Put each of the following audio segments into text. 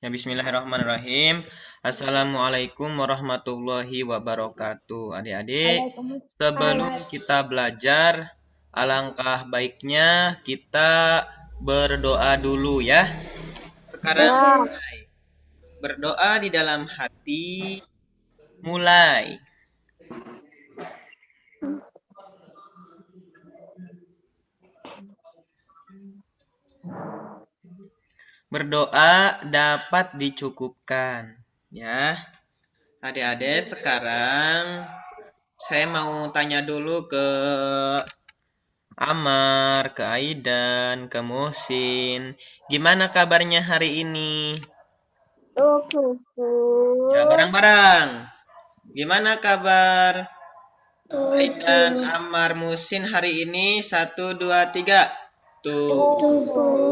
Ya, bismillahirrahmanirrahim. Assalamualaikum warahmatullahi wabarakatuh. Adik-adik, sebelum kita belajar, alangkah baiknya kita berdoa dulu ya. Sekarang mulai. Berdoa di dalam hati. Mulai. Berdoa dapat dicukupkan. Ya, adik-adik, sekarang saya mau tanya dulu ke Amar, ke Aidan, ke Muhsin. Gimana kabarnya hari ini? Ya, barang-barang. Gimana kabar Aidan, Amar, Muhsin hari ini? 1, 2, 3. Tubuh,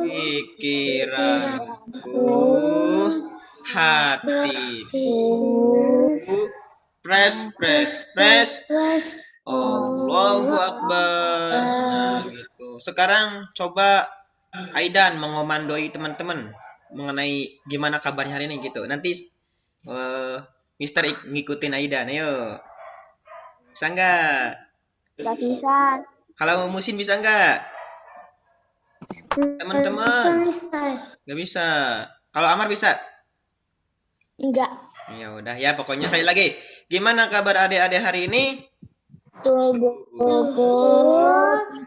pikiranku, hatiku. Press. Allahu Akbar. Nah, gitu. Sekarang coba Aidan mengomandoi teman-teman mengenai gimana kabarnya hari ini gitu. Nanti Mister ngikutin Aidan. Ayo. Bisa nggak? Nggak bisa. Kalau Musin bisa nggak? Teman-teman. Nggak bisa. Kalau Amar bisa? Enggak. Ya udah ya, pokoknya saya lagi. Gimana kabar adik-adik hari ini? Tubuhku,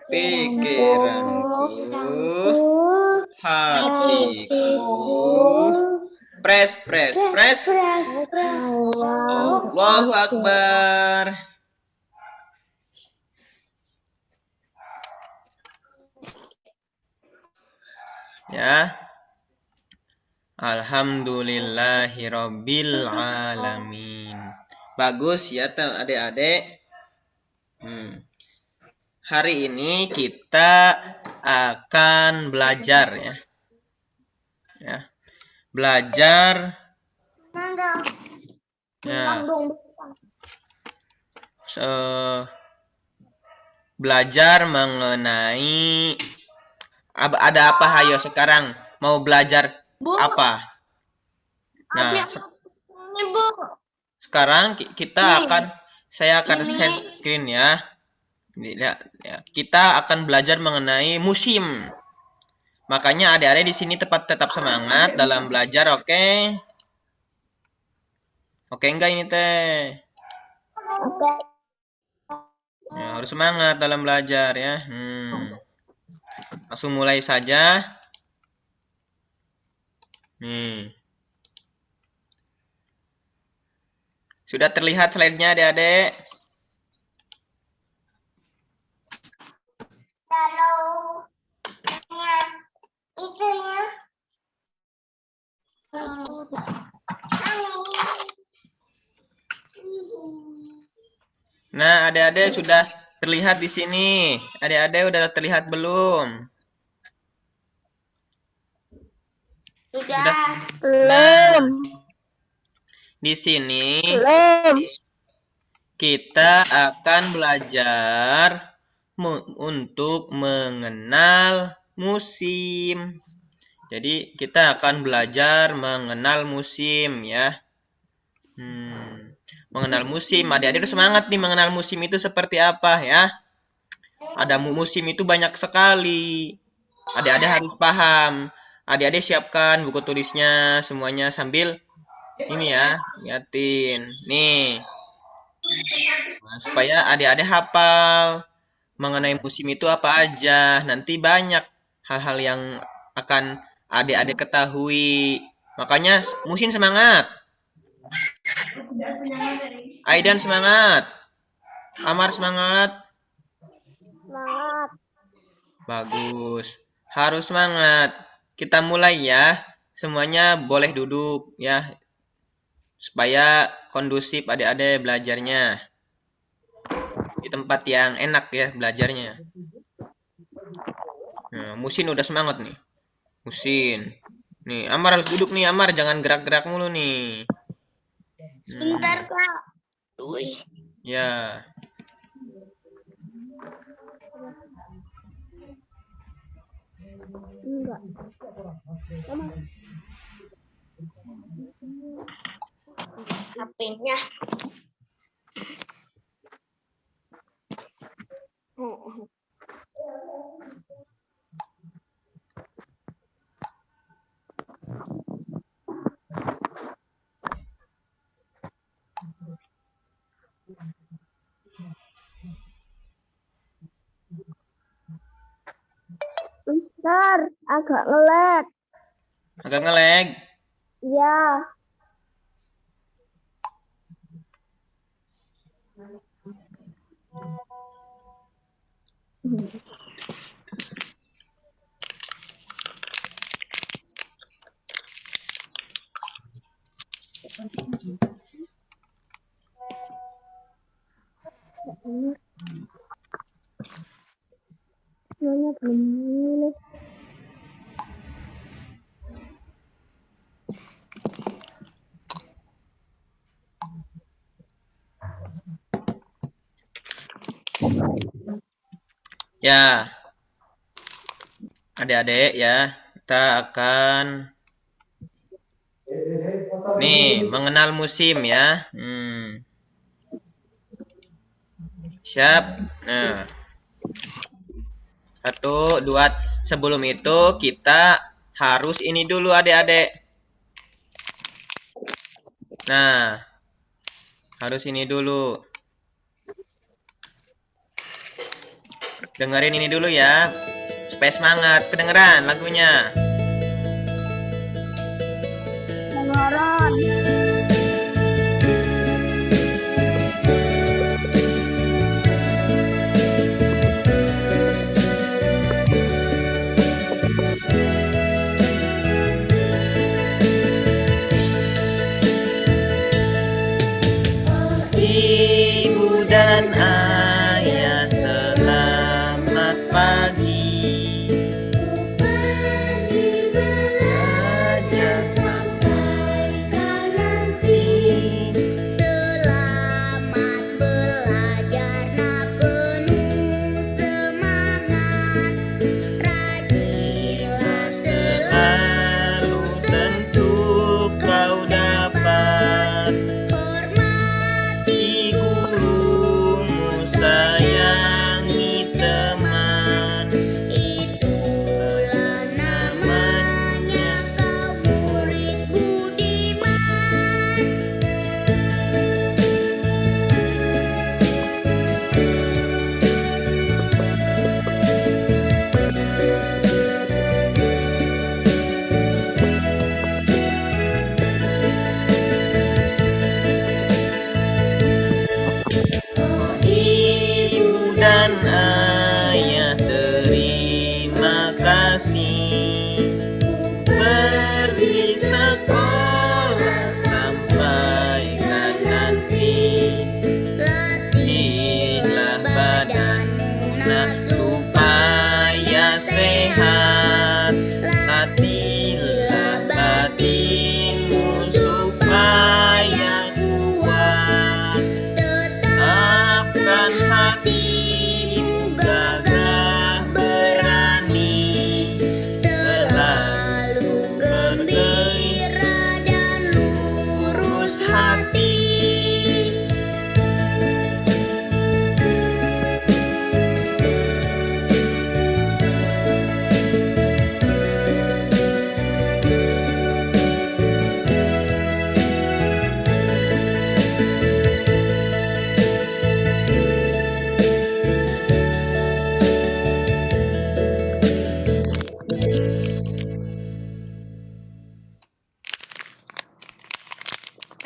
Pikiranku, hatiku. Press. Allahu Akbar. Ya. Alhamdulillahirabbil alamin. Bagus ya adik-adik. Hari ini kita akan belajar ya. Belajar. Ya. Belajar mengenai ada apa, hayo sekarang mau belajar apa? Nah, sekarang saya akan share screen ya. Kita akan belajar mengenai musim. Makanya adik-adik di sini tetap semangat dalam belajar, oke? Oke enggak ini teh? Oke. Ya, harus semangat dalam belajar ya. Langsung mulai saja. Nih. Sudah terlihat slide-nya adik-adik? Nah, adik-adik sudah terlihat di sini. Adik-adik udah terlihat belum? Sudah. Nah, di sini kita akan belajar untuk mengenal musim. Jadi kita akan belajar mengenal musim ya. Mengenal musim, adik-adik semangat nih, mengenal musim itu seperti apa ya. Ada musim itu banyak sekali. Adik-adik harus paham. Adik-adik siapkan buku tulisnya semuanya sambil ini ya, liatin. Nih. Nah, supaya adik-adik hafal mengenai musim itu apa aja. Nanti banyak hal-hal yang akan adik-adik ketahui. Makanya musim semangat. Aidan semangat. Amar semangat. Semangat. Bagus. Harus semangat. Kita mulai ya. Semuanya boleh duduk ya. Supaya kondusif adik-adik belajarnya. Di tempat yang enak ya belajarnya. Nah, Musin udah semangat nih. Musin. Nih, Amar harus duduk nih, Amar. Jangan gerak-gerak mulu nih. Bentar, Kak. Ya. Enggak. Mister, agak ngelag. Agak ngelag. Ya. Nyonya belum nulis. Ya, adik-adik ya, kita akan nih mengenal musim ya. Siap. Nah, 1, 2. Sebelum itu kita harus ini dulu adik-adik. Nah, harus ini dulu. Dengerin ini dulu ya, supaya semangat. Kedengeran lagunya? Dengeran. Ibu dan ayah selamat pagi. Belajar sampai nanti. Selamat belajar, nak penuh semangat. Rajinlah Selalu tentu kau dapat. hormati Gurumu sayangi teman. itulah namanya kau murid budiman. Ibu dan ayah terima kasih. Pergi sekolah sampaikan nanti. Latihlah badanmu nak supaya sehat. Latihlah batinmu supaya kuat. Tetapkan hatimu gagah berani. Selalu gembira dan lurus hati.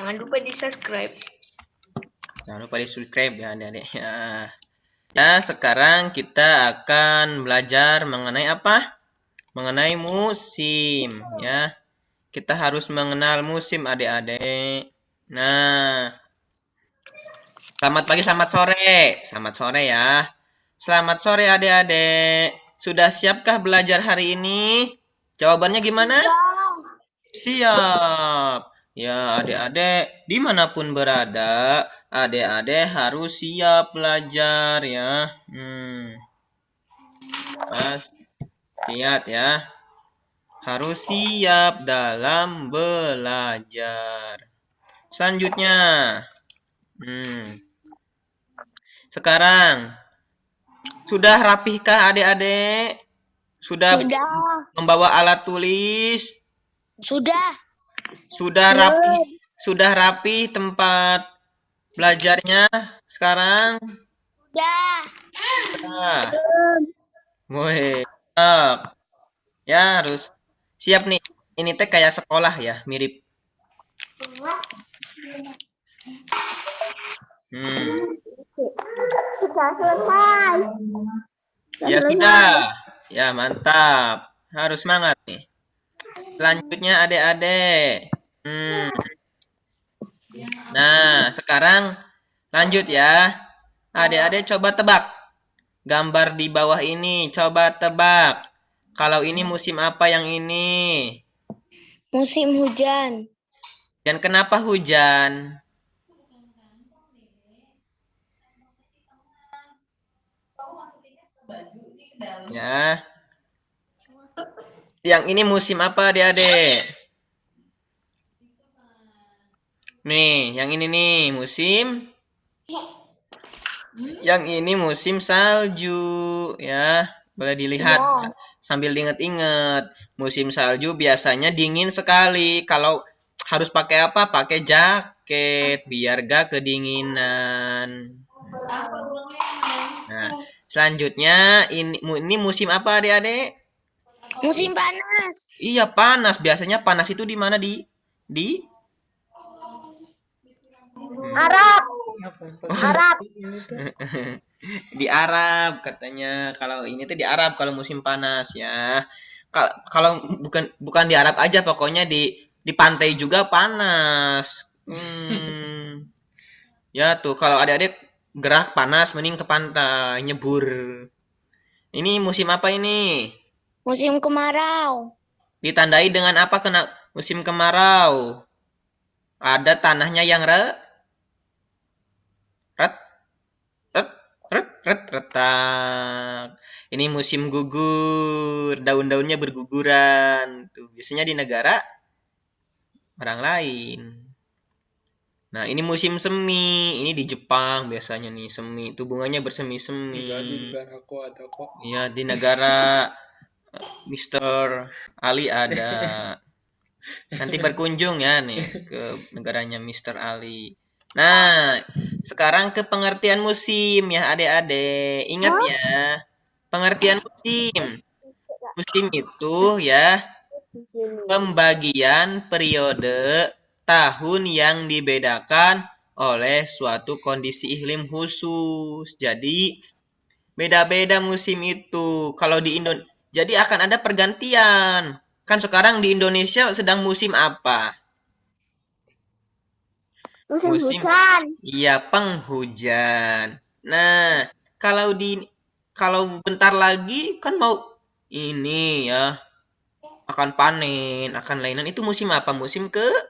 Jangan lupa di subscribe. Jangan lupa di subscribe ya adik-adik. Ya, sekarang kita akan belajar mengenai apa? Mengenai musim ya. Kita harus mengenal musim adik-adik. Nah, selamat pagi, selamat sore. Selamat sore ya. Selamat sore adik-adik. Sudah siapkah belajar hari ini? Jawabannya gimana? Siap. Ya, adik-adik, dimanapun berada, adik-adik harus siap belajar ya. Lihat ya. Harus siap dalam belajar. Selanjutnya. Sekarang, sudah rapihkah adik-adik? Sudah membawa alat tulis? Sudah. Sudah rapi tempat belajarnya sekarang? Sudah. Woi. Ya, harus siap nih. Ini teh kayak sekolah ya, mirip. Hmm, Sudah selesai. ya sudah. Ya, mantap. Harus semangat nih. Selanjutnya adik-adik. Nah, sekarang lanjut ya. Adik-adik coba tebak. Gambar di bawah ini, coba tebak. Kalau ini musim apa yang ini? Musim hujan. Dan kenapa hujan? Ya. Yang ini musim apa adik-adik? Nih, yang ini nih musim. Yang ini musim salju ya. Boleh dilihat sambil diinget-inget. Musim salju biasanya dingin sekali. Kalau harus pakai apa? Pakai jaket biar gak kedinginan. Nah, selanjutnya ini musim apa adik-adik? Musim panas. Iya, panas. Biasanya panas itu di mana di Arab. Arab. di Arab katanya. Kalau ini tuh di Arab kalau musim panas ya. Kalau bukan di Arab aja, pokoknya di pantai juga panas. Ya tuh kalau adik-adik gerak panas mending ke pantai nyebur. Ini musim apa ini? Musim kemarau. Ditandai dengan apa kena musim kemarau? Ada tanahnya yang ret retak. Ini musim gugur, daun-daunnya berguguran. Tuh, biasanya di negara orang lain. Nah, ini musim semi. Ini di Jepang biasanya nih semi. Itu bunganya bersemi-semi. Iya, di negara Mr. Ali ada. Nanti berkunjung ya nih ke negaranya Mr. Ali. Nah, sekarang ke pengertian musim ya adik-adik. Ingat ya, pengertian musim. Musim itu ya pembagian periode tahun yang dibedakan oleh suatu kondisi iklim khusus. Jadi beda-beda musim itu. Kalau di Indonesia, jadi akan ada pergantian. Kan sekarang di Indonesia sedang musim apa? Musim hujan. Iya, penghujan. Nah, kalau bentar lagi kan mau ini ya, akan panen, akan lainan. Itu musim apa? Musim Kemarau.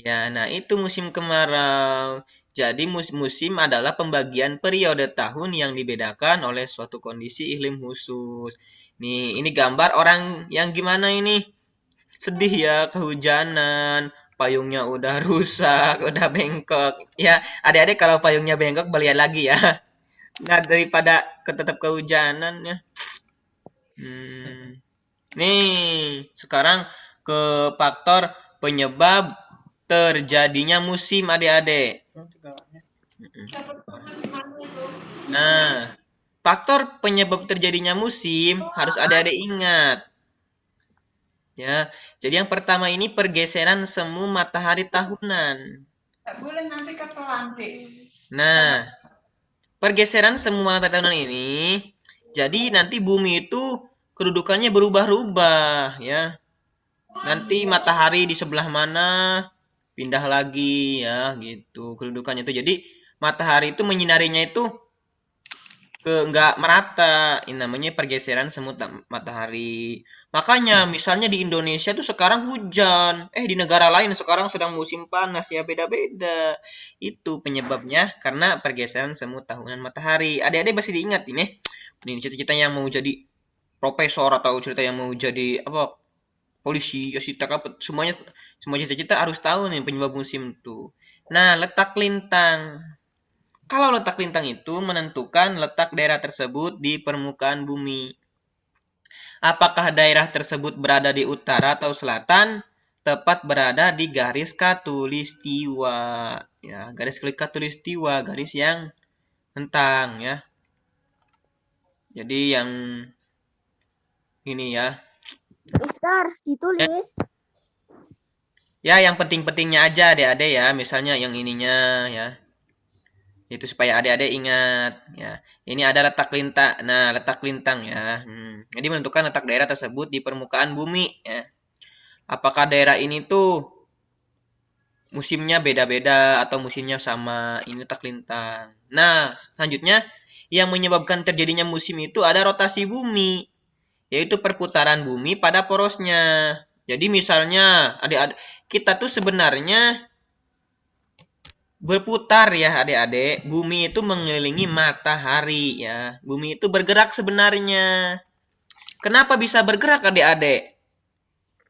ya, nah itu musim kemarau. Jadi musim adalah pembagian periode tahun yang dibedakan oleh suatu kondisi iklim khusus. Nih, ini gambar orang yang gimana ini? Sedih ya, kehujanan, payungnya udah rusak, udah bengkok. Ya, adik-adik kalau payungnya bengkok belian lagi ya. Nah, daripada tetap kehujanan ya. Nih, sekarang ke faktor penyebab terjadinya musim adik-adik. Nah, faktor penyebab terjadinya musim harus adik-adik ingat. Ya, jadi yang pertama ini pergeseran semu matahari tahunan. Nah, pergeseran semu matahari tahunan ini, jadi nanti bumi itu kedudukannya berubah-ubah ya. Nanti matahari di sebelah mana, pindah lagi ya gitu kedudukannya itu. Jadi matahari itu menyinarinya itu nggak merata. Ini namanya pergeseran semu matahari. Makanya misalnya di Indonesia tuh sekarang hujan, di negara lain sekarang sedang musim panas ya, beda-beda. Itu penyebabnya karena pergeseran semu tahunan matahari. Adik-adik pasti diingat ini cita-cita yang mau jadi profesor atau cerita yang mau jadi apa, polisi, arsitek apa, semuanya semua cita-cita harus tahu nih penyebab musim itu. Nah, letak lintang. Kalau letak lintang itu menentukan letak daerah tersebut di permukaan bumi. Apakah daerah tersebut berada di utara atau selatan? Tepat berada di garis khatulistiwa. Ya, garis khatulistiwa, garis yang lintang ya. Jadi yang ini ya. Mister, ditulis. Ya, yang penting-pentingnya aja adik-adik ya. Misalnya yang ininya ya. Itu supaya adik-adik ingat ya. Ini ada letak lintang. Nah, letak lintang ya. Jadi menentukan letak daerah tersebut di permukaan bumi ya. Apakah daerah ini tuh musimnya beda-beda atau musimnya sama? Ini letak lintang. Nah, selanjutnya yang menyebabkan terjadinya musim itu ada rotasi bumi, yaitu perputaran bumi pada porosnya. Jadi misalnya adik-adik kita tuh sebenarnya berputar ya adik-adik. Bumi itu mengelilingi matahari ya. Bumi itu bergerak sebenarnya. Kenapa bisa bergerak adik-adik?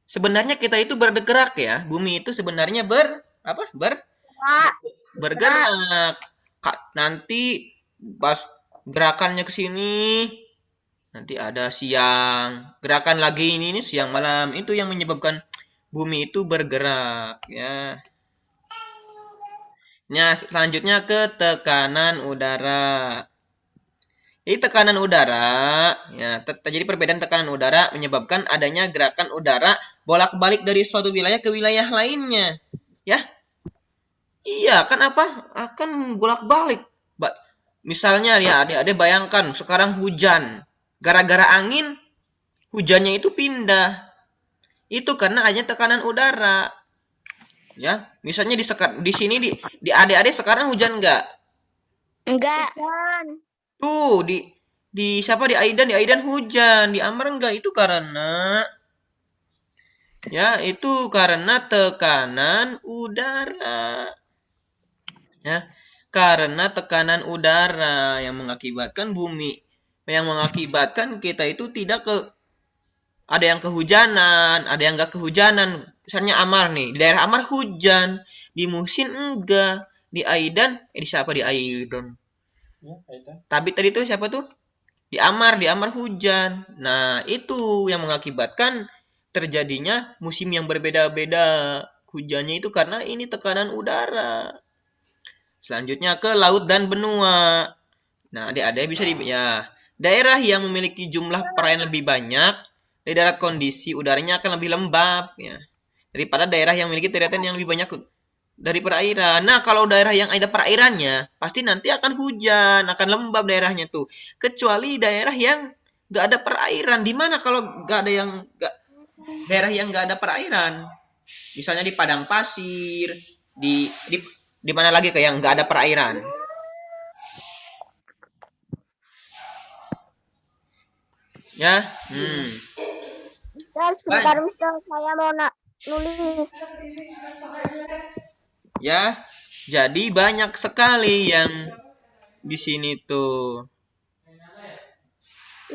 Sebenarnya kita itu bergerak ya. Bumi itu sebenarnya bergerak. Nanti pas gerakannya ke sini, nanti ada siang, gerakan lagi ini siang malam. Itu yang menyebabkan bumi itu bergerak ya. Nah, selanjutnya ke tekanan udara. Jadi tekanan udara, ya, terjadi perbedaan tekanan udara menyebabkan adanya gerakan udara bolak-balik dari suatu wilayah ke wilayah lainnya. Ya, iya kan apa? Akan bolak-balik. Misalnya ya adik-adik bayangkan sekarang hujan. Gara-gara angin, hujannya itu pindah. Itu karena adanya tekanan udara. Ya, misalnya di sini di adik-adik sekarang hujan enggak? Enggak. Tuh di siapa di Aidan hujan, di Amar enggak. Itu karena tekanan udara. Ya, karena tekanan udara yang mengakibatkan kita itu tidak ada yang kehujanan, ada yang enggak kehujanan. Misalnya Amar nih, di daerah Amar hujan, di Muhsin enggak, di Aidan, di siapa di Aidan? Ya, Aidan. Tapi tadi tuh siapa tuh? Di Amar hujan. Nah, itu yang mengakibatkan terjadinya musim yang berbeda-beda. Hujannya itu karena ini tekanan udara. Selanjutnya ke laut dan benua. Nah, adik-adik bisa daerah yang memiliki jumlah perairan lebih banyak, dari darat kondisi udaranya akan lebih lembab ya. Daripada daerah yang memiliki daratan yang lebih banyak dari perairan. Nah, kalau daerah yang ada perairannya, pasti nanti akan hujan, akan lembab daerahnya tuh. Kecuali daerah yang nggak ada perairan. Di mana kalau nggak ada daerah yang nggak ada perairan? Misalnya di padang pasir, di mana lagi kayak yang nggak ada perairan? Ya, Sebentar, Mister, saya mau nulis. Ya, jadi banyak sekali yang di sini tuh.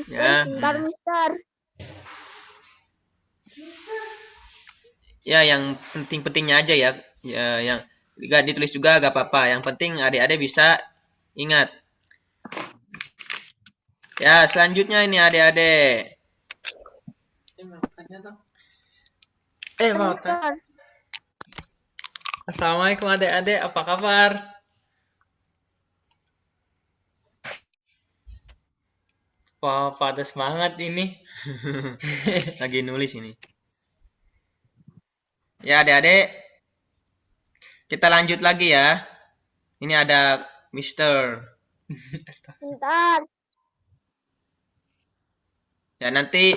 Ya. Sebentar, Mister. Ya, yang penting-pentingnya aja ya. Ya, yang nggak ditulis juga gak apa-apa. Yang penting adik-adik bisa ingat. Ya, selanjutnya ini adik-adik. Assalamualaikum adik-adik, apa kabar? Wah, pada semangat ini. Lagi nulis ini. Ya, adik-adik. Kita lanjut lagi ya. Ini ada Mister. Bentar. Ya, nanti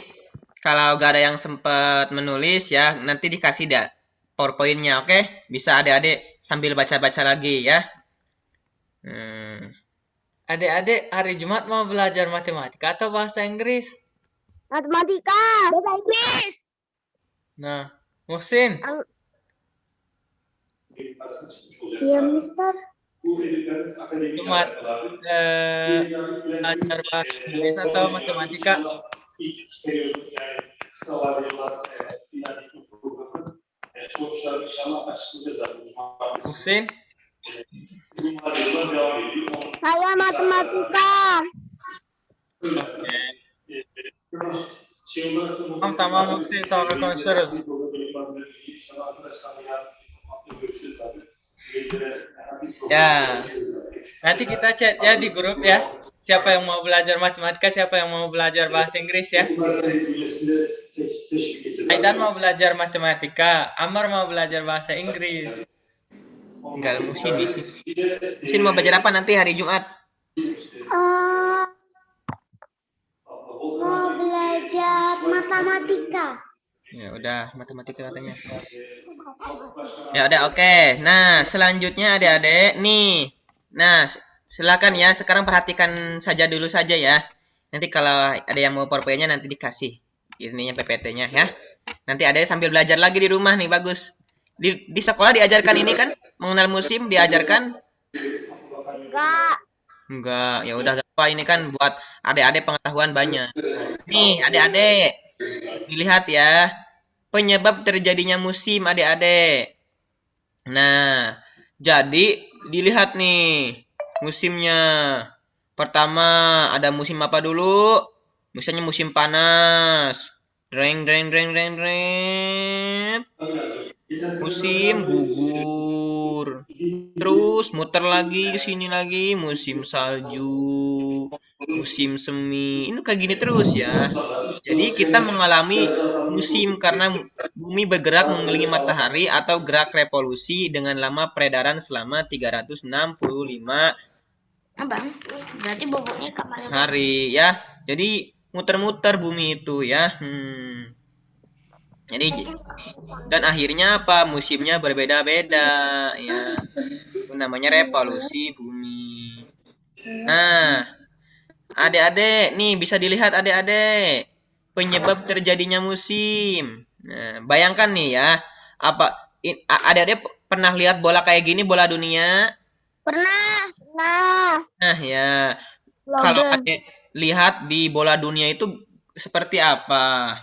kalau gak ada yang sempat menulis ya, nanti dikasih dah PowerPoint-nya, oke? Bisa adik-adik sambil baca-baca lagi ya. Adik-adik, hari Jumat mau belajar matematika atau bahasa Inggris? Matematika. Bahasa Inggris. Nah, Muhsin. Iya, Mister. Jumat belajar bahasa Inggris atau matematika? Muhsin? Saya matematika. Tamam Muhsin, sonra konuşuruz. Ya. Nanti kita chat ya di grup ya. Siapa yang mau belajar matematika, siapa yang mau belajar bahasa Inggris ya? Aidan mau belajar matematika, Amar mau belajar bahasa Inggris. Tinggal Musin di sini. Musin mau belajar apa nanti hari Jumat? Mau belajar matematika. Ya udah, matematika katanya. Ya udah, oke. Nah, selanjutnya adik-adik nih. Nah, silakan ya. Sekarang perhatikan saja dulu saja ya. Nanti kalau ada yang mau PowerPoint-nya nanti dikasih ininya PPT-nya ya. Nanti ada sambil belajar lagi di rumah nih, bagus. Di sekolah diajarkan ini kan? Mengenal musim diajarkan? Enggak. Ya udah gak apa, ini kan buat adik-adik pengetahuan banyak. Nih, adik-adik. Dilihat ya. Penyebab terjadinya musim adik-adik. Nah, jadi dilihat nih musimnya. Pertama ada musim apa dulu? Misalnya musim panas. Dreng dreng dreng dreng dreng. Musim gugur. Terus muter lagi ke sini lagi musim salju, musim semi. Ini kayak gini terus ya. Jadi kita mengalami musim karena bumi bergerak mengelilingi matahari atau gerak revolusi dengan lama peredaran selama 365 Abang, berarti boboknya kamar hari ya. Jadi muter-muter bumi itu ya. Jadi dan akhirnya apa? Musimnya berbeda-beda ya. Itu namanya revolusi bumi. Nah, adik-adik nih bisa dilihat adik-adik penyebab terjadinya musim. Nah, bayangkan nih ya, adik-adik pernah lihat bola kayak gini, bola dunia? Pernah. Nah ya, kalau adik lihat di bola dunia itu seperti apa?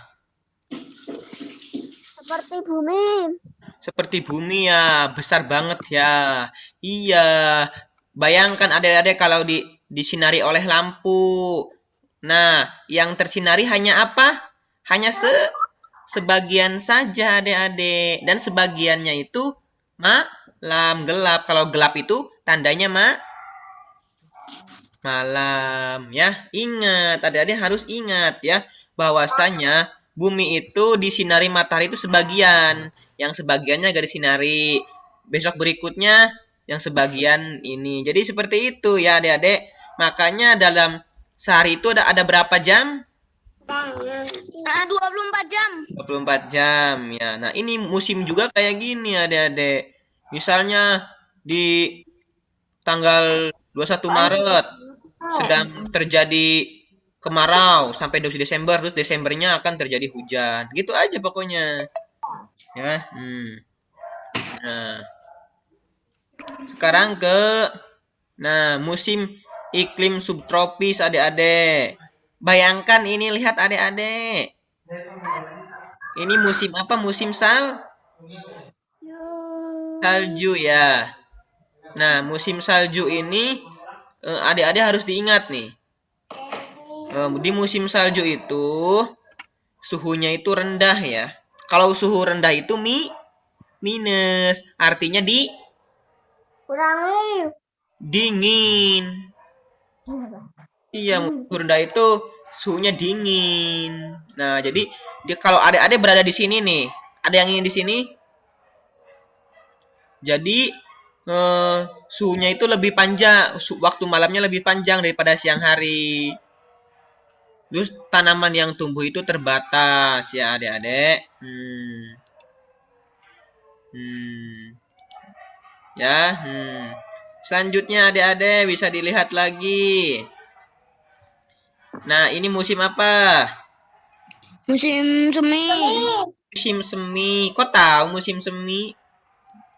Seperti bumi. Seperti bumi ya, besar banget ya. Iya, bayangkan adik-adik kalau disinari oleh lampu. Nah, yang tersinari hanya apa? Hanya sebagian saja adik-adik. Dan sebagiannya itu malam, gelap. Kalau gelap itu tandanya malam ya. Ingat, adik-adik harus ingat ya. Bahwasanya bumi itu disinari matahari itu sebagian. Yang sebagiannya gak disinari. Besok berikutnya yang sebagian ini. Jadi seperti itu ya adik-adik. Makanya dalam sehari itu ada berapa jam? 24 jam. 24 jam ya. Nah, ini musim juga kayak gini adik-adik. Misalnya di tanggal 21 Maret sedang terjadi kemarau sampai 12 Desember, terus Desembernya akan terjadi hujan. Gitu aja pokoknya. Ya. Nah. Sekarang musim iklim subtropis adik-adik. Bayangkan ini, lihat adik-adik. Ini musim apa? Musim salju ya. Nah, musim salju ini adik-adik harus diingat nih. Di musim salju itu suhunya itu rendah ya. Kalau suhu rendah itu minus, artinya Kurangi. dingin. Iya, suhu rendah itu suhunya dingin. Nah, jadi kalau adik-adik berada di sini nih, ada yang ingin di sini? Jadi suhunya itu lebih panjang, waktu malamnya lebih panjang daripada siang hari. Terus tanaman yang tumbuh itu terbatas ya adik-adik. Ya. Selanjutnya adik-adik bisa dilihat lagi. Nah, ini musim apa? Musim semi. Musim semi. Kok tahu musim semi?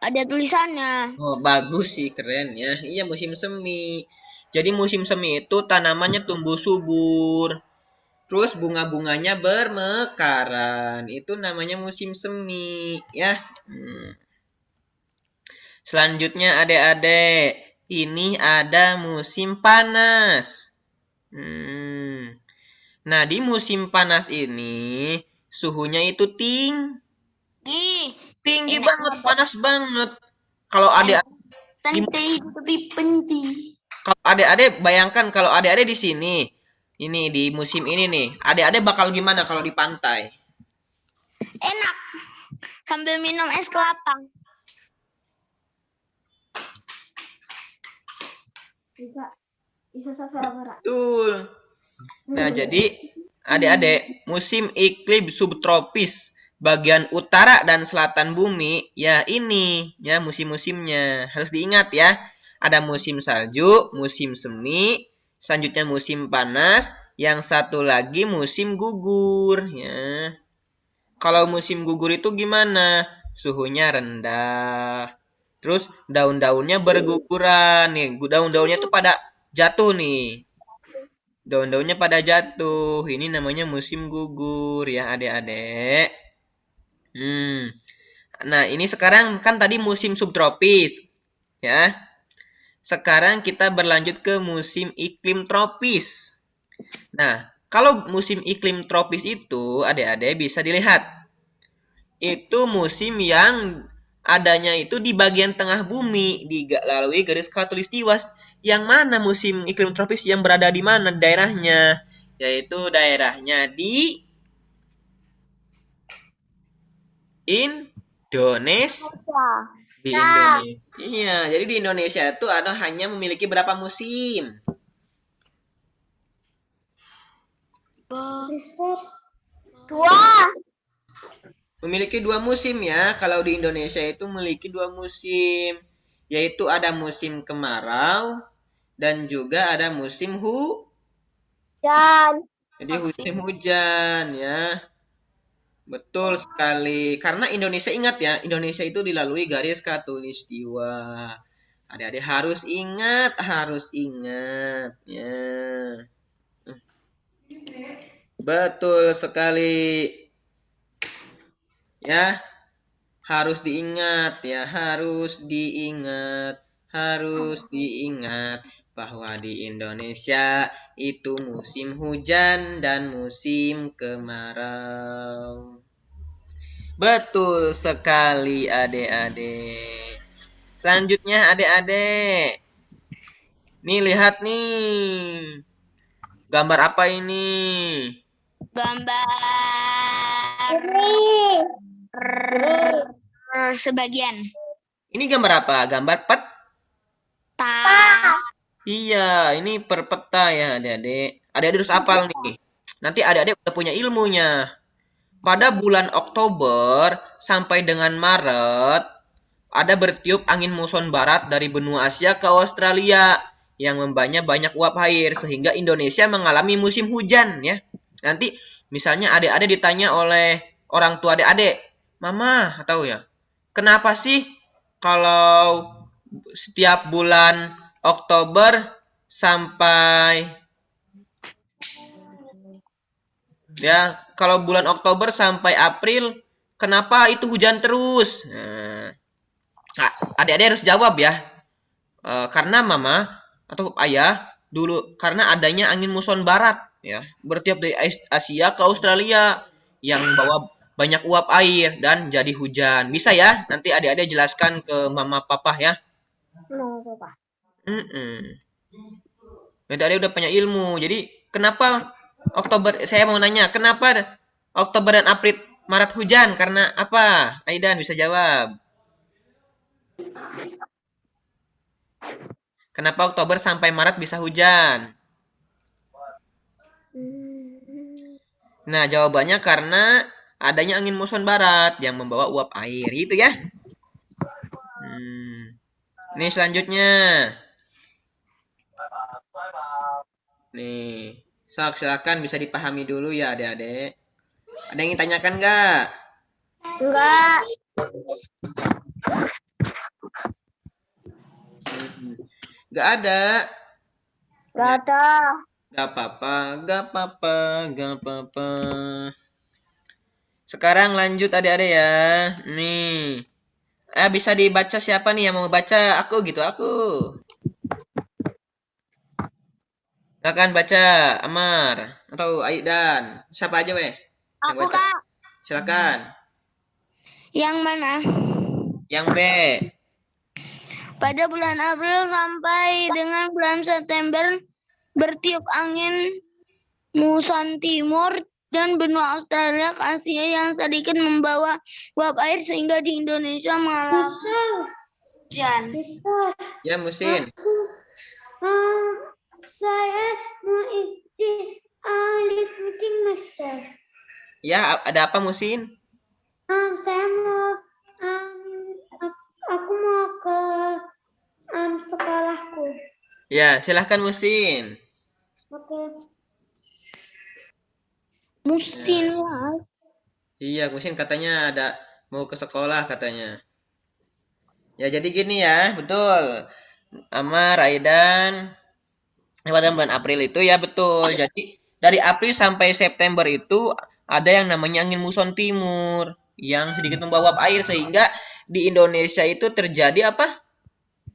Ada tulisannya. Oh, bagus sih, keren ya. Iya, musim semi. Jadi musim semi itu tanamannya tumbuh subur. Terus bunga-bunganya bermekaran. Itu namanya musim semi, ya. Selanjutnya adik-adik, ini ada musim panas. Nah, di musim panas ini suhunya itu tinggi banget, panas banget. Kalau adik lebih penting. Kalau adik-adik bayangkan kalau adik-adik di sini, ini di musim ini nih, adik-adik bakal gimana kalau di pantai? Enak. Sambil minum es kelapa. Betul. Nah, jadi adik-adik, musim iklim subtropis bagian utara dan selatan bumi, ya ini, ya musim-musimnya. Harus diingat ya. Ada musim salju, musim semi, selanjutnya musim panas, yang satu lagi musim gugur, ya. Kalau musim gugur itu gimana? Suhunya rendah. Terus daun-daunnya berguguran nih. Daun-daunnya tuh pada jatuh nih. Daun-daunnya pada jatuh. Ini namanya musim gugur ya adik-adik. Nah, ini sekarang kan tadi musim subtropis. Ya. Sekarang kita berlanjut ke musim iklim tropis. Nah, kalau musim iklim tropis itu adik-adik bisa dilihat. Itu musim yang adanya itu di bagian tengah bumi, dilalui garis khatulistiwa. Yang mana musim iklim tropis yang berada di mana daerahnya? Yaitu daerahnya di Indonesia. Di Indonesia. Iya, jadi di Indonesia itu ada hanya memiliki berapa musim? Dua. Memiliki 2 musim ya. Kalau di Indonesia itu memiliki 2 musim. Yaitu ada musim kemarau dan juga ada musim Dan Jadi musim hujan ya. Betul sekali. Karena Indonesia ingat ya, Indonesia itu dilalui garis khatulistiwa. Adik-adik harus ingat ya. Betul sekali. Ya, harus diingat ya, harus diingat bahwa di Indonesia itu musim hujan dan musim kemarau. Betul sekali adik-adik. Selanjutnya adik-adik. Nih lihat nih. Gambar apa ini? gambar sebagian. Ini gambar apa? Gambar peta. Ta. Iya, ini per peta ya adik-adik. Adik-adik harus hafal nih. Nanti adik-adik udah punya ilmunya. Pada bulan Oktober sampai dengan Maret, ada bertiup angin muson barat dari benua Asia ke Australia yang membawanya banyak uap air sehingga Indonesia mengalami musim hujan ya. Nanti misalnya adik-adik ditanya oleh orang tua adik-adik, "Mama, tahu ya, kenapa sih kalau setiap bulan Oktober sampai ya, kalau bulan Oktober sampai April kenapa itu hujan terus?" Nah, adik-adik harus jawab ya. Karena mama atau ayah dulu karena adanya angin muson barat ya, bertiup dari Asia ke Australia yang bawa banyak uap air dan jadi hujan. Bisa ya? Nanti adik-adik jelaskan ke mama papa ya. Papa. Adik-adik udah punya ilmu. Jadi kenapa Oktober? Saya mau nanya, kenapa Oktober dan April Maret hujan? Karena apa? Aidan bisa jawab. Kenapa Oktober sampai Maret bisa hujan? Nah, jawabannya karena adanya angin muson barat yang membawa uap air, gitu ya. Nih selanjutnya. Nih, silakan bisa dipahami dulu ya adik-adik. Ada yang ingin tanyakan nggak? Enggak. Nggak ada. Enggak ada. Gak apa-apa. Sekarang lanjut adik-adik ya. Nih. Bisa dibaca siapa nih yang mau baca? Aku gitu, aku. Silakan baca, Amar. Atau Aidan. Siapa aja, weh? Yang Aku, baca. Kak. Silakan. Yang mana? Yang B. Pada bulan April sampai dengan bulan September bertiup angin muson timur dan benua Australia ke Asia yang sedikit membawa uap air sehingga di Indonesia mengalami hujan. Ya, Musin. Saya mau isi lifting, Mister. Ya, ada apa, Musin? Saya mau, aku mau ke sekolahku. Ya, silahkan, Musin. Oke. Musim Mas. Iya, Musin katanya ada mau ke sekolah katanya. Ya, jadi gini ya, betul. Amar, Aidan, pada bulan April itu ya betul. Jadi dari April sampai September itu ada yang namanya angin muson timur yang sedikit membawa air sehingga di Indonesia itu terjadi apa?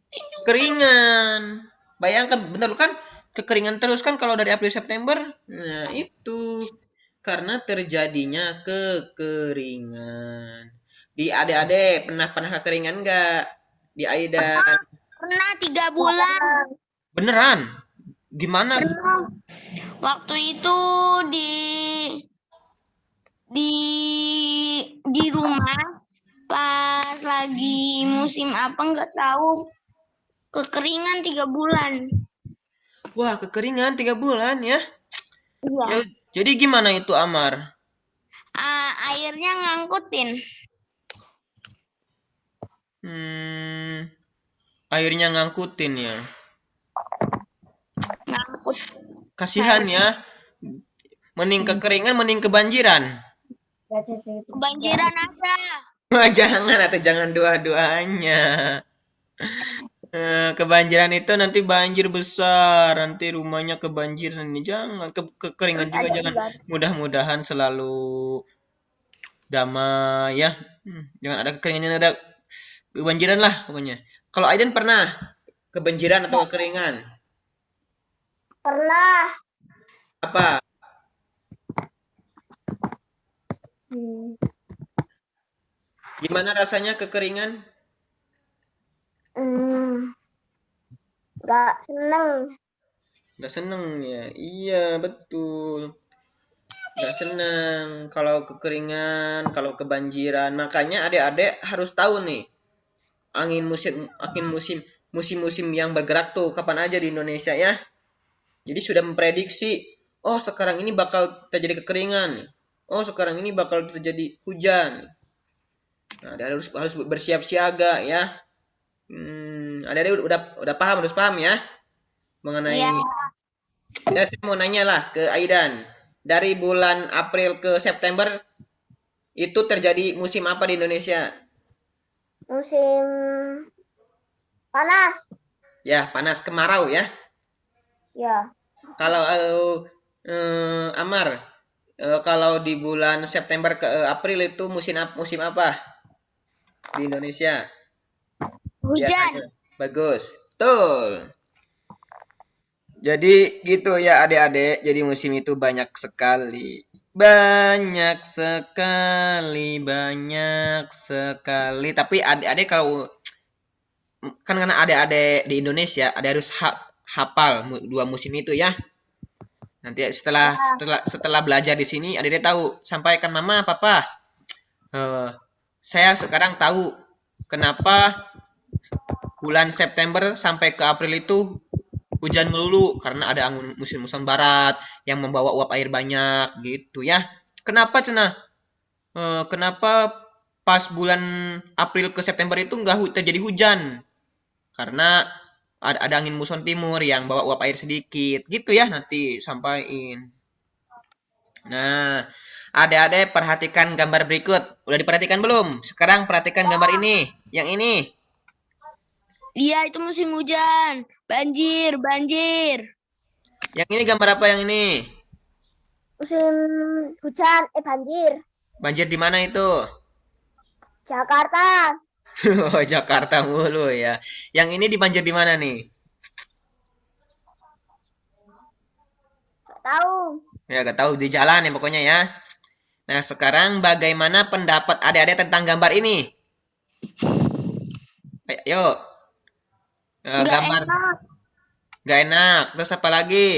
Kekeringan. Bayangkan, benar kan? Kekeringan terus kan kalau dari April September. Nah, itu karena terjadinya kekeringan. Di adik-adik pernah kekeringan enggak? Di Aidan. Pernah 3 bulan. Beneran? Gimana? Waktu itu di rumah pas lagi musim apa nggak tahu, kekeringan 3 bulan. Wah, kekeringan 3 bulan ya. Iya. Ya, jadi gimana itu, Amar? Airnya ngangkutin. Airnya ngangkutin ya. Ngangkut. Kasihan ya. Mending kekeringan, mending kebanjiran. Kebanjiran aja. Wah, jangan dua-duanya. Kebanjiran itu nanti banjir besar, nanti rumahnya kebanjiran. Jangan kekeringan juga jangan. Mudah-mudahan selalu damai ya. Jangan ada kekeringan, jangan ada kebanjiran lah pokoknya. Kalau Aiden pernah kebanjiran atau kekeringan? Pernah. Apa? Gimana rasanya kekeringan? Nggak seneng. Nggak seneng ya? Iya, betul. Nggak seneng kalau kekeringan, kalau kebanjiran. Makanya adik-adik harus tahu nih, musim-musim yang bergerak tuh kapan aja di Indonesia ya. Jadi sudah memprediksi, oh sekarang ini bakal terjadi kekeringan. Oh sekarang ini bakal terjadi hujan. Nah, harus bersiap siaga ya. Adik-adik udah paham, harus paham ya mengenai. Ya, saya mau nanya lah ke Aidan. Dari bulan April ke September itu terjadi musim apa di Indonesia? Musim panas. Ya, panas, kemarau ya. Ya. Kalau Amar, kalau di bulan September ke April itu musim apa di Indonesia? Hujan. Biasanya. Bagus. Betul. Jadi gitu ya adik-adik. Jadi musim itu banyak sekali. Banyak sekali. Tapi adik-adik kalau kan karena adik-adik di Indonesia ada harus hafal 2 musim itu ya. Nanti setelah belajar di sini adik-adik tahu. Sampaikan mama, papa. Saya sekarang tahu kenapa bulan September sampai ke April itu hujan melulu karena ada angin musim barat yang membawa uap air banyak gitu ya. Kenapa Cenah? Kenapa pas bulan April ke September itu nggak terjadi hujan? Karena ada angin muson timur yang bawa uap air sedikit gitu ya, nanti sampaikan. Nah, adik-adik perhatikan gambar berikut. Udah diperhatikan belum? Sekarang perhatikan gambar ini. Yang ini. Iya, itu musim hujan. Banjir. Yang ini gambar apa yang ini? Musim hujan, banjir. Banjir di mana itu? Jakarta. Oh, Jakarta mulu ya. Yang ini dibanjir di mana nih? Nggak tahu. Ya, gak tahu, di jalan ya pokoknya ya. Nah, sekarang bagaimana pendapat adik-adik tentang gambar ini? Ayo. Nggak gambar enak, nggak enak. Terus apa lagi?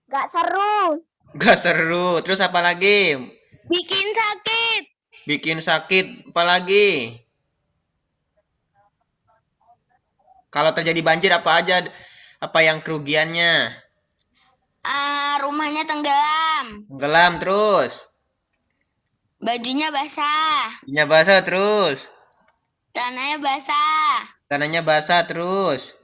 nggak seru, Nggak seru. Terus apa lagi? bikin sakit, Bikin sakit. Apa lagi? Kalau terjadi banjir apa aja? Apa yang kerugiannya? rumahnya tenggelam, Tenggelam terus. bajunya basah, Minyak basah terus. tanahnya basah, Tanahnya basah terus.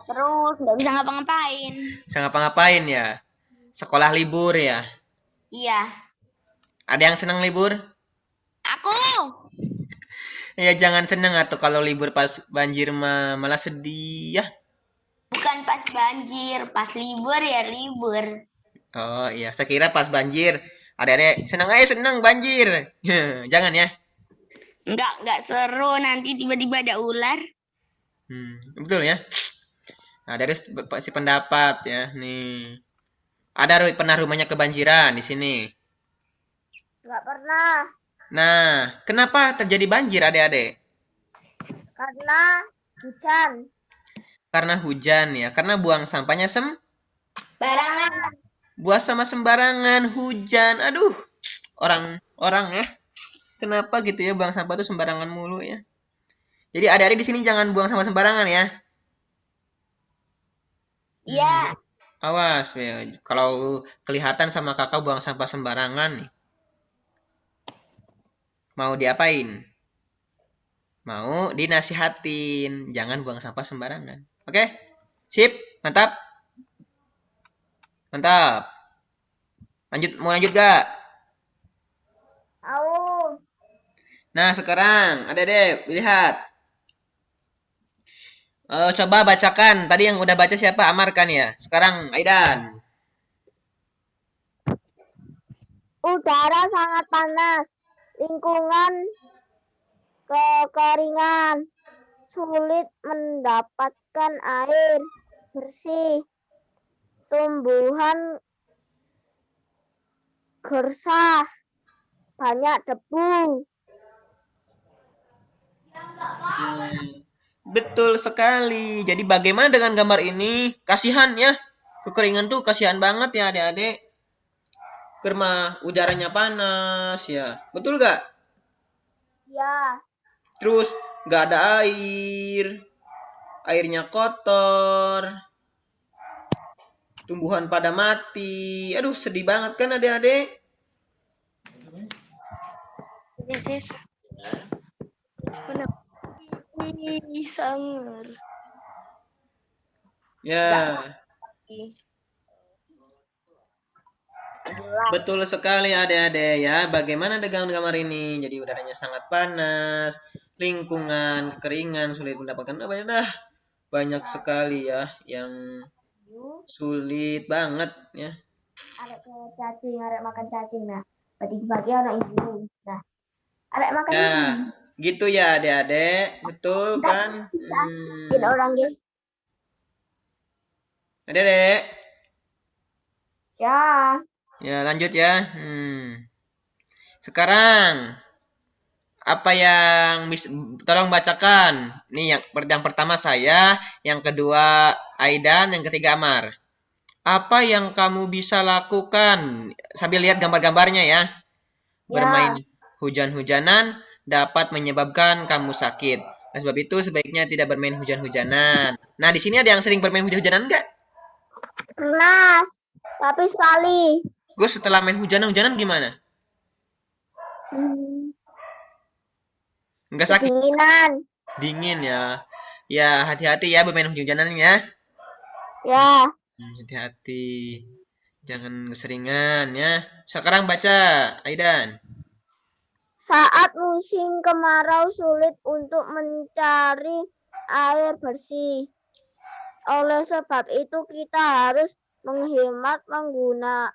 terus nggak bisa ngapa-ngapain. Bisa ngapa-ngapain ya? Sekolah libur ya? Iya, Ada yang senang libur? aku Ya jangan senang atau kalau libur pas banjir mah malah sedih ya. bukan pas banjir, pas libur ya libur. Oh iya, saya kira pas banjir. Adik-adik senang aja senang banjir. Jangan ya. Nggak seru, nanti tiba-tiba ada ular. Betul ya. Nah, dari si pendapat ya nih. Ada pernah rumahnya kebanjiran di sini. nggak pernah, Nah, kenapa terjadi banjir adik-adik? karena hujan, Karena hujan ya. Karena buang sampahnya barangan, buang sama sembarangan hujan. Aduh, orang ya. Kenapa gitu ya buang sampah tuh sembarangan mulu ya? Jadi adik-adik di sini jangan buang sampah sembarangan ya. iya, Awas ya. Kalau kelihatan sama kakak buang sampah sembarangan nih. Mau diapain? Mau dinasihatin. Jangan buang sampah sembarangan. Oke? Sip? Mantap? Mantap. Mau lanjut gak? au, Nah, sekarang adik-adik lihat. Coba bacakan. Tadi yang udah baca siapa? Amar kan ya? Sekarang Aidan. udara sangat panas, lingkungan kekeringan, sulit mendapatkan air bersih, tumbuhan gersah, banyak debu. Betul sekali. Jadi bagaimana dengan gambar ini? Kasihan ya. Kekeringan tuh kasihan banget ya adik-adik. Karena udaranya panas ya. Betul gak? Ya, Terus gak ada air. Airnya kotor. Tumbuhan pada mati. Aduh sedih banget kan adik-adik? Sangat. Ya. Betul sekali adik-adik ya. Bagaimana dengan gambar ini? Jadi udaranya sangat panas, lingkungan, kekeringan, sulit mendapatkan apa ya dah. Banyak sekali ya yang sulit banget ya. arek cacing, arek makan cacing nah. Bagi-bagi anak ibu. Nah, arek makan Ya, ini. gitu ya adik-adik. Betul kan? Bikin orang gitu. Adik-adik. Ya, Ya, lanjut ya. Sekarang apa yang tolong bacakan. Nih yang pertama saya, yang kedua Aidan, yang ketiga Amar. Apa yang kamu bisa lakukan sambil lihat gambar-gambarnya ya? Bermain hujan-hujanan dapat menyebabkan kamu sakit. Nah, sebab itu sebaiknya tidak bermain hujan-hujanan. Nah, di sini ada yang sering bermain hujan-hujanan enggak? pernah. Tapi sekali. Gue setelah main hujan-hujanan gimana? Enggak sakit? Kedinginan. Dingin ya. Ya, hati-hati ya bermain hujan-hujanan ya. Ya, Hati-hati. Jangan keseringan ya. Sekarang baca, Aidan. saat musim kemarau sulit untuk mencari air bersih. Oleh sebab itu kita harus menghemat penggunaan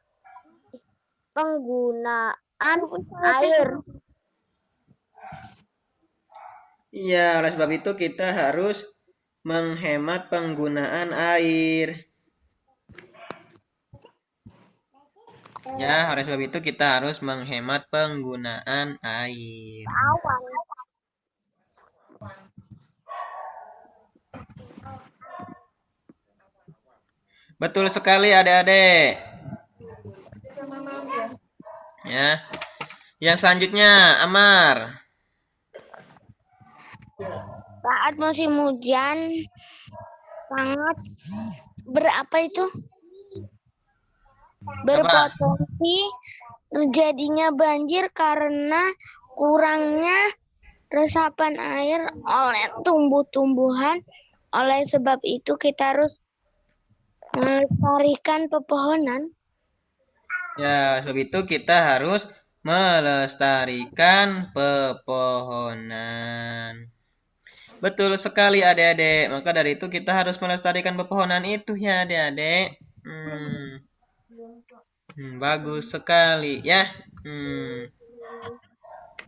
air. Iya, oleh sebab itu kita harus menghemat penggunaan air. Ya, oleh sebab itu kita harus menghemat penggunaan air. Betul sekali adik-adik. Ya. Yang selanjutnya, Amar. Saat musim hujan sangat berapa itu? Berpotensi terjadinya banjir karena kurangnya resapan air oleh tumbuh-tumbuhan. Oleh sebab itu kita harus melestarikan pepohonan. Ya, sebab itu kita harus melestarikan pepohonan. Betul sekali adik-adik. Maka dari itu kita harus melestarikan pepohonan itu ya adik-adik. Bagus sekali ya.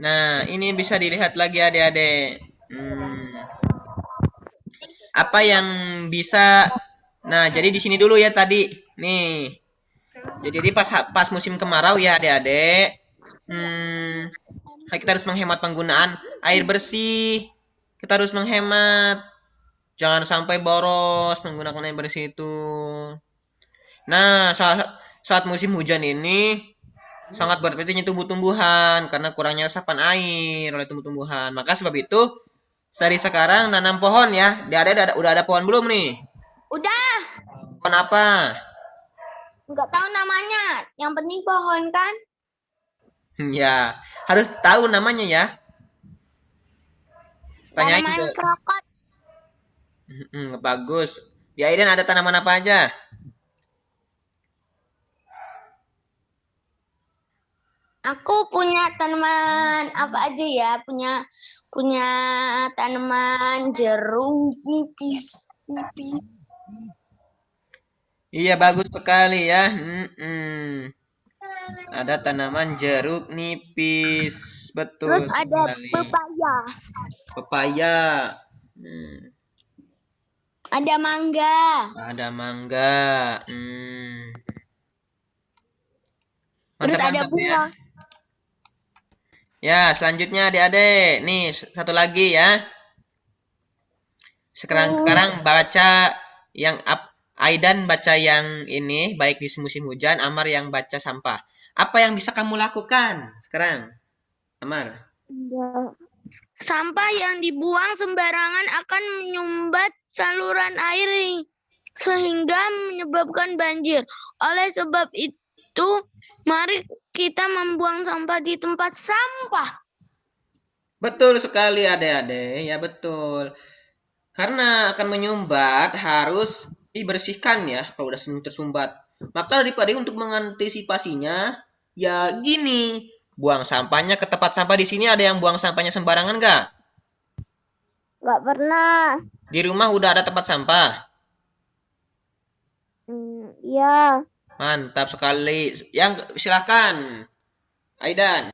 Nah, ini bisa dilihat lagi adik-adik. Apa yang bisa... Nah, jadi di sini dulu ya tadi. Nih. Jadi pas musim kemarau ya adik-adik, kita harus menghemat penggunaan air bersih. Kita harus menghemat. Jangan sampai boros menggunakan air bersih itu. Nah, saat musim hujan ini sangat berpentingnya tumbuh-tumbuhan karena kurangnya resapan air oleh tumbuh-tumbuhan. Maka sebab itu dari sekarang nanam pohon ya. Udah ada pohon belum nih? Udah, Pohon apa? nggak tahu namanya. Yang penting pohon kan? Ya, harus tahu namanya ya. Tanyain Tanaman ke... krokot. Bagus. Di Aiden ada tanaman apa aja? Aku punya tanaman apa aja ya? Punya tanaman jeruk nipis. Iya, bagus sekali ya. Ada tanaman jeruk nipis. Betul Terus ada sekali. pepaya. Pepaya. Ada mangga. Ada mangga. Terus ada Mantap-mantap ya. bunga. Ya, selanjutnya adik-adik. Nih, satu lagi ya. Sekarang baca yang Aidan baca yang ini, baik di musim hujan, Amar yang baca sampah. Apa yang bisa kamu lakukan sekarang, Amar? Sampah yang dibuang sembarangan akan menyumbat saluran air sehingga menyebabkan banjir. Oleh sebab itu, mari kita membuang sampah di tempat sampah. Betul sekali adik-adik, ya betul. Karena akan menyumbat harus dibersihkan ya kalau udah tersumbat. Maka daripada untuk mengantisipasinya, ya gini, buang sampahnya ke tempat sampah. Di sini ada yang buang sampahnya sembarangan nggak? Nggak pernah. Di rumah udah ada tempat sampah? Iya. Mantap sekali. Yang silahkan, Aidan.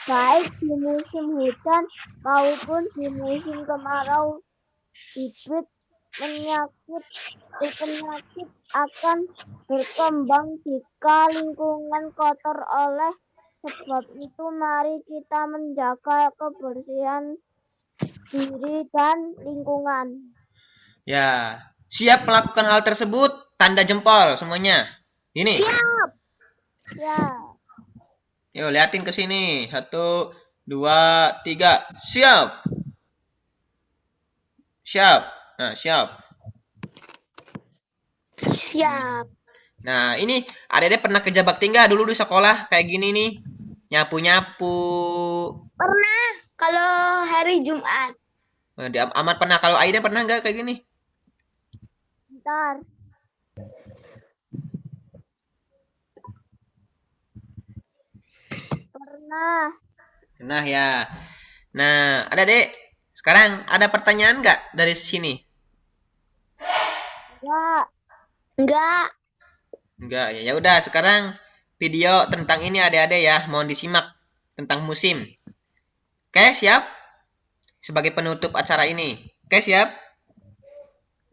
Baik di musim hujan maupun di musim kemarau, bibit penyakit akan berkembang jika lingkungan kotor. Oleh sebab itu mari kita menjaga kebersihan diri dan lingkungan. Ya, siap melakukan hal tersebut? Tanda jempol semuanya. Ini. Siap. Ya. Yuk, liatin ke sini. 1, 2, 3. Siap. Siap. Nah, siap. Siap. Nah, ini adik-adik pernah kerja bakti nggak dulu di sekolah kayak gini nih? Nyapu-nyapu. Pernah kalau hari Jumat. Amat pernah. Kalau Aiden pernah nggak kayak gini? Bentar. Pernah ya. Nah, adik-adik, sekarang ada pertanyaan nggak dari sini? Enggak. Enggak ya. Ya udah, sekarang video tentang ini adik-adik ya, mohon disimak tentang musim. Oke, siap? Sebagai penutup acara ini. Oke, siap?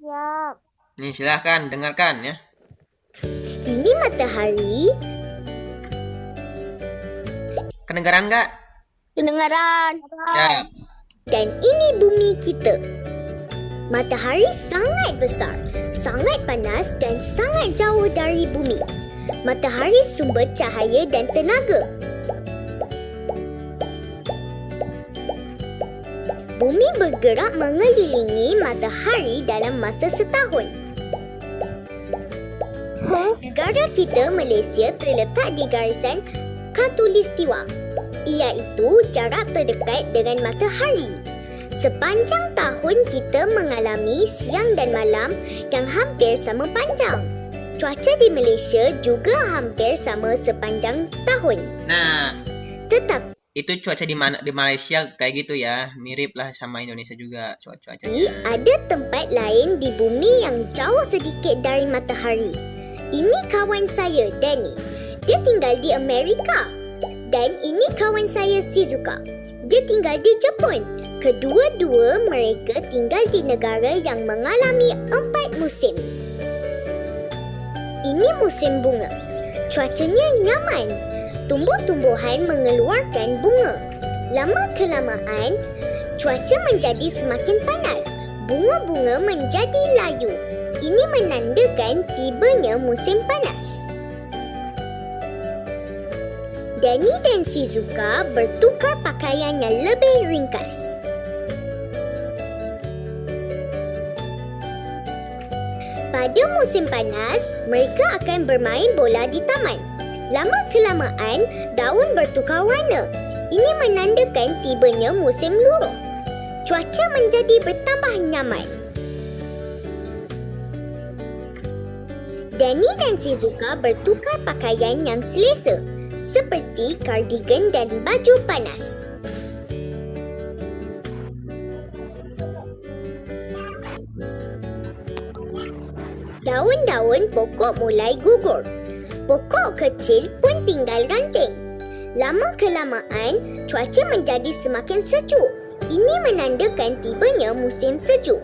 Siap. Nih, silahkan dengarkan ya. Ini matahari. Kedengaran nggak? Kedengaran. Ya. Dan ini bumi kita. Matahari sangat besar, sangat panas dan sangat jauh dari bumi. Matahari sumber cahaya dan tenaga. Bumi bergerak mengelilingi matahari dalam masa setahun. Negara kita Malaysia terletak di garisan Khatulistiwa, iaitu jarak terdekat dengan matahari. Sepanjang tahun kita mengalami siang dan malam yang hampir sama panjang. Cuaca di Malaysia juga hampir sama sepanjang tahun. Nah, Tetapi itu cuaca di Malaysia kayak gitu ya. Mirip lah sama Indonesia juga cuacanya. ada tempat lain di bumi yang jauh sedikit dari matahari. Ini kawan saya, Danny. Dia tinggal di Amerika. Dan ini kawan saya, Shizuka. Dia tinggal di Jepun. Kedua-dua mereka tinggal di negara yang mengalami 4 musim. Ini musim bunga. Cuacanya nyaman. Tumbuh-tumbuhan mengeluarkan bunga. Lama-kelamaan, cuaca menjadi semakin panas. Bunga-bunga menjadi layu. Ini menandakan tibanya musim panas. Danny dan Shizuka bertukar pakaian yang lebih ringkas. Pada musim panas, mereka akan bermain bola di taman. Lama-kelamaan, daun bertukar warna. Ini menandakan tibanya musim luruh. Cuaca menjadi bertambah nyaman. Danny dan Shizuka bertukar pakaian yang selesa, seperti kardigan dan baju panas. Daun-daun pokok mulai gugur. Pokok kecil pun tinggal ranting. Lama-kelamaan, cuaca menjadi semakin sejuk. Ini menandakan tibanya musim sejuk.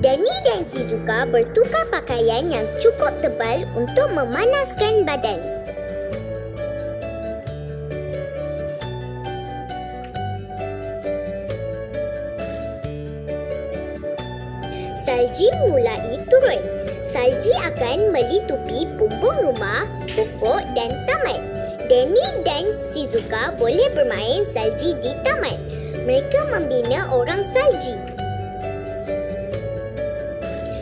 Danny dan Shizuka bertukar pakaian yang cukup tebal untuk memanaskan badan. Salji mulai turun. Salji akan melitupi bumbung rumah, pokok dan taman. Danny dan Shizuka boleh bermain salji di taman. Mereka membina orang salji.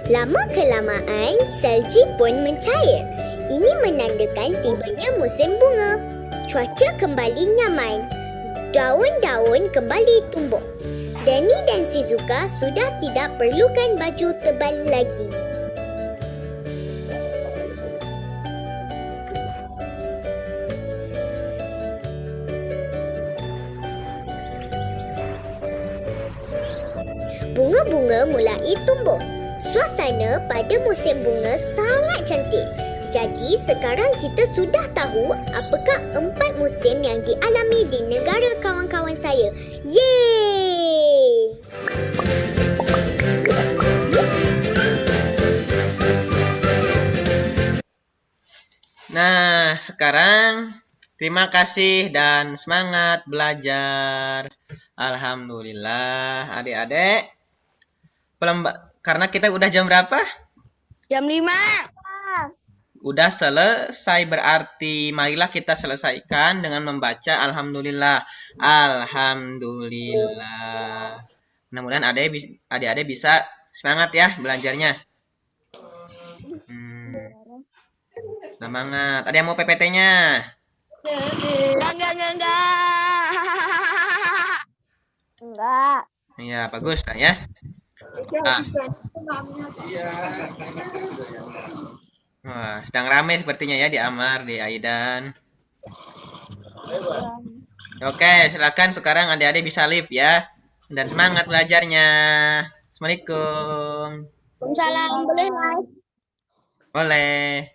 Lama-kelamaan, salji pun mencair. Ini menandakan tibanya musim bunga. Cuaca kembali nyaman. Daun-daun kembali tumbuh. Danny dan Shizuka sudah tidak perlukan baju tebal lagi. Bunga-bunga mulai tumbuh. Suasana pada musim bunga sangat cantik. Jadi sekarang kita sudah tahu apakah 4 musim yang dialami di negara kawan-kawan saya. Yeay! Nah, sekarang terima kasih dan semangat belajar. Alhamdulillah, adik-adik. Karena kita udah jam berapa? Jam 5. Udah selesai berarti marilah kita selesaikan dengan membaca Alhamdulillah. Alhamdulillah. Mudah-mudahan adik-adik bisa semangat ya belajarnya. Semangat. Ada yang mau PPT-nya? Enggak. Iya, bagus lah ya. Ah. Wah, sedang ramai sepertinya ya di Amar, di Aidan. Oke, silakan sekarang adik-adik bisa live ya. Dan semangat belajarnya. Assalamualaikum. Waalaikumsalam. Boleh live? Boleh.